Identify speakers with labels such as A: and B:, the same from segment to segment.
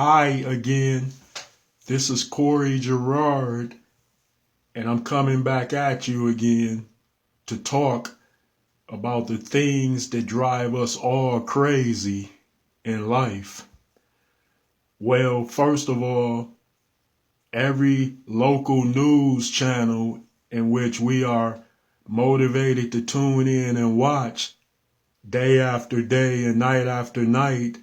A: Hi again. This is Corey Gerard, and I'm coming back at you again to talk about the things that drive us all crazy in life. Well, first of all, every local news channel in which we are motivated to tune in and watch day after day and night after night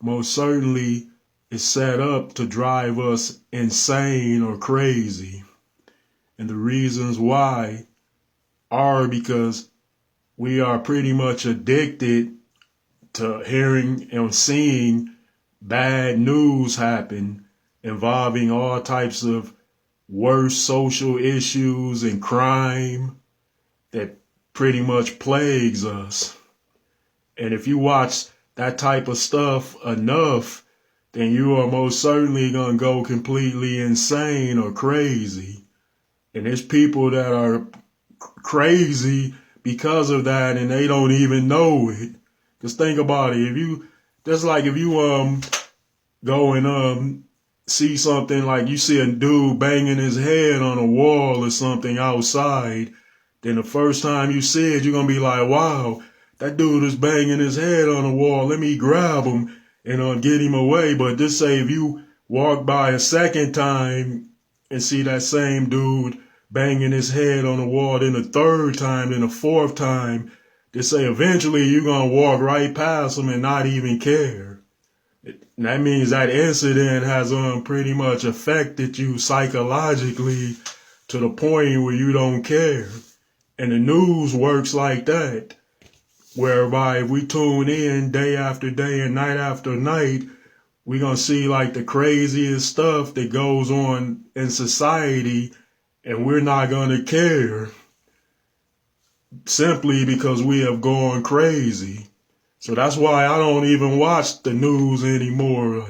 A: most certainly is set up to drive us insane or crazy. And the reasons why are because we are pretty much addicted to hearing and seeing bad news happen involving all types of worse social issues and crime that pretty much plagues us. And if you watch that type of stuff enough, then you are most certainly going to go completely insane or crazy. And there's people that are crazy because of that and they don't even know it. Just think about it. If you go and see something like you see a dude banging his head on a wall or something outside, then the first time you see it, you're going to be like, wow, that dude is banging his head on the wall. Let me grab him and get him away. But just say if you walk by a second time and see that same dude banging his head on the wall, then a third time, then a fourth time, just say eventually you're going to walk right past him and not even care. And that means that incident has pretty much affected you psychologically to the point where you don't care. And the news works like that, whereby if we tune in day after day and night after night, we're going to see like the craziest stuff that goes on in society, and we're not going to care simply because we have gone crazy. So that's why I don't even watch the news anymore.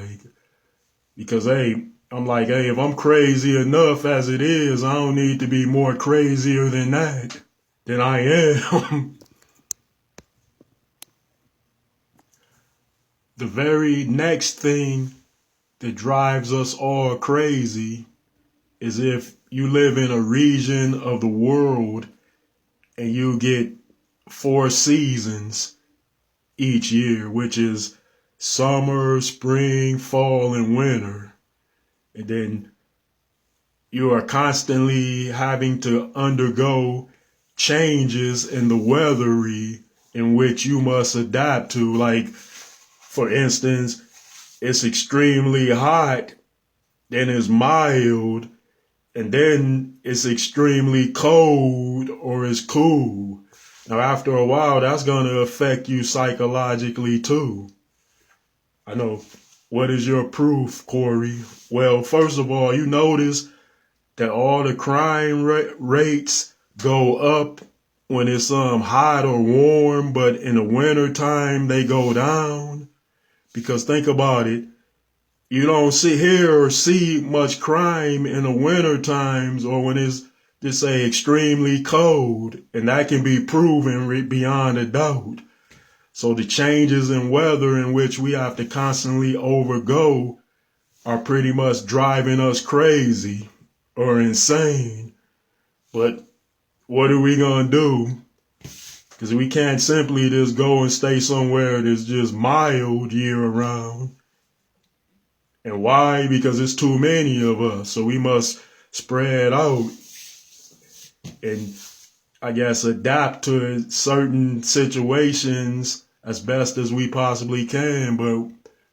A: Because, I'm like, if I'm crazy enough as it is, I don't need to be more crazier than I am. The very next thing that drives us all crazy is if you live in a region of the world and you get 4 seasons each year, which is summer, spring, fall, and winter. And then you are constantly having to undergo changes in the weather in which you must adapt to. Like, for instance, it's extremely hot, then it's mild, and then it's extremely cold or it's cool. Now, after a while, that's going to affect you psychologically too. I know. What is your proof, Corey? Well, first of all, you notice that all the crime rates go up when it's hot or warm, but in the winter time they go down. Because think about it, you don't hear or see much crime in the winter times or when it's, just say, extremely cold, and that can be proven beyond a doubt. So the changes in weather in which we have to constantly overgo are pretty much driving us crazy or insane. But what are we going to do? Because we can't simply just go and stay somewhere that's just mild year round. And why? Because it's too many of us. So we must spread out and, I guess, adapt to certain situations as best as we possibly can. But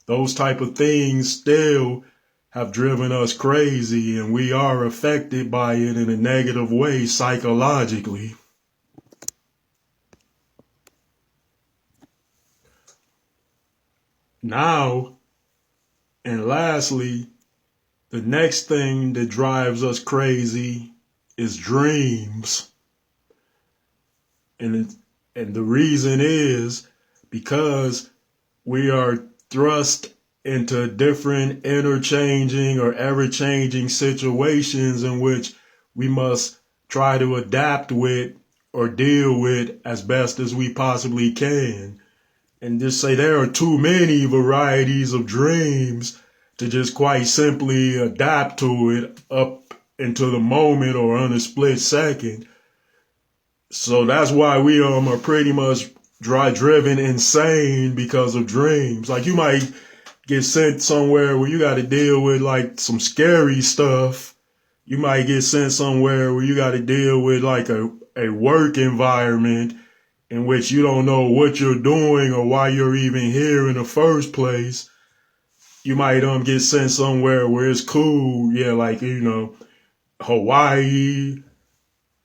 A: those type of things still have driven us crazy, and we are affected by it in a negative way psychologically. Now, and lastly, the next thing that drives us crazy is dreams. And the reason is because we are thrust into different interchanging or ever-changing situations in which we must try to adapt with or deal with as best as we possibly can. And just say there are too many varieties of dreams to just quite simply adapt to it up into the moment or on a split second. So that's why we are pretty much driven insane because of dreams. Like you might get sent somewhere where you got to deal with like some scary stuff. You might get sent somewhere where you got to deal with like a work environment in which you don't know what you're doing or why you're even here in the first place. You might get sent somewhere where it's cool, yeah, like Hawaii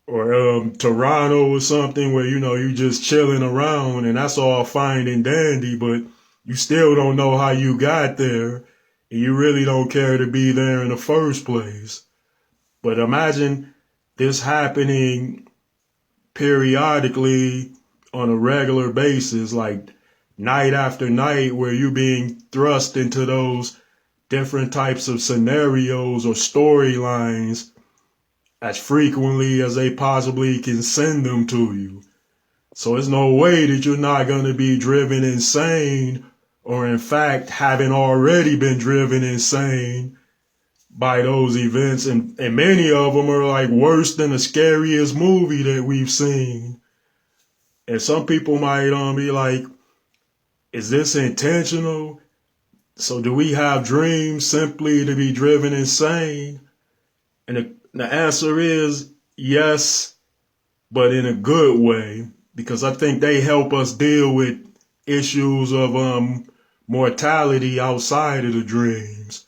A: or Toronto or something where you just chilling around and that's all fine and dandy, but you still don't know how you got there and you really don't care to be there in the first place. But imagine this happening periodically on a regular basis, like night after night, where you're being thrust into those different types of scenarios or storylines as frequently as they possibly can send them to you. So there's no way that you're not going to be driven insane, or in fact, having already been driven insane by those events. And many of them are like worse than the scariest movie that we've seen. And some people might be like, is this intentional? So do we have dreams simply to be driven insane? And the answer is yes, but in a good way, because I think they help us deal with issues of mortality outside of the dreams.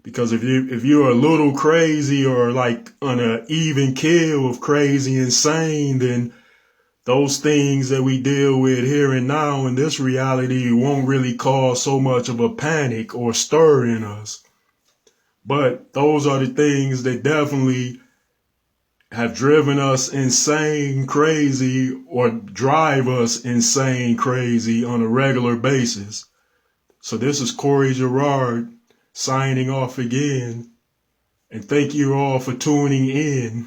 A: Because if you're a little crazy or like on an even keel of crazy insane, then those things that we deal with here and now in this reality won't really cause so much of a panic or stir in us. But those are the things that definitely have driven us insane crazy or drive us insane crazy on a regular basis. So this is Corey Gerard signing off again. And thank you all for tuning in.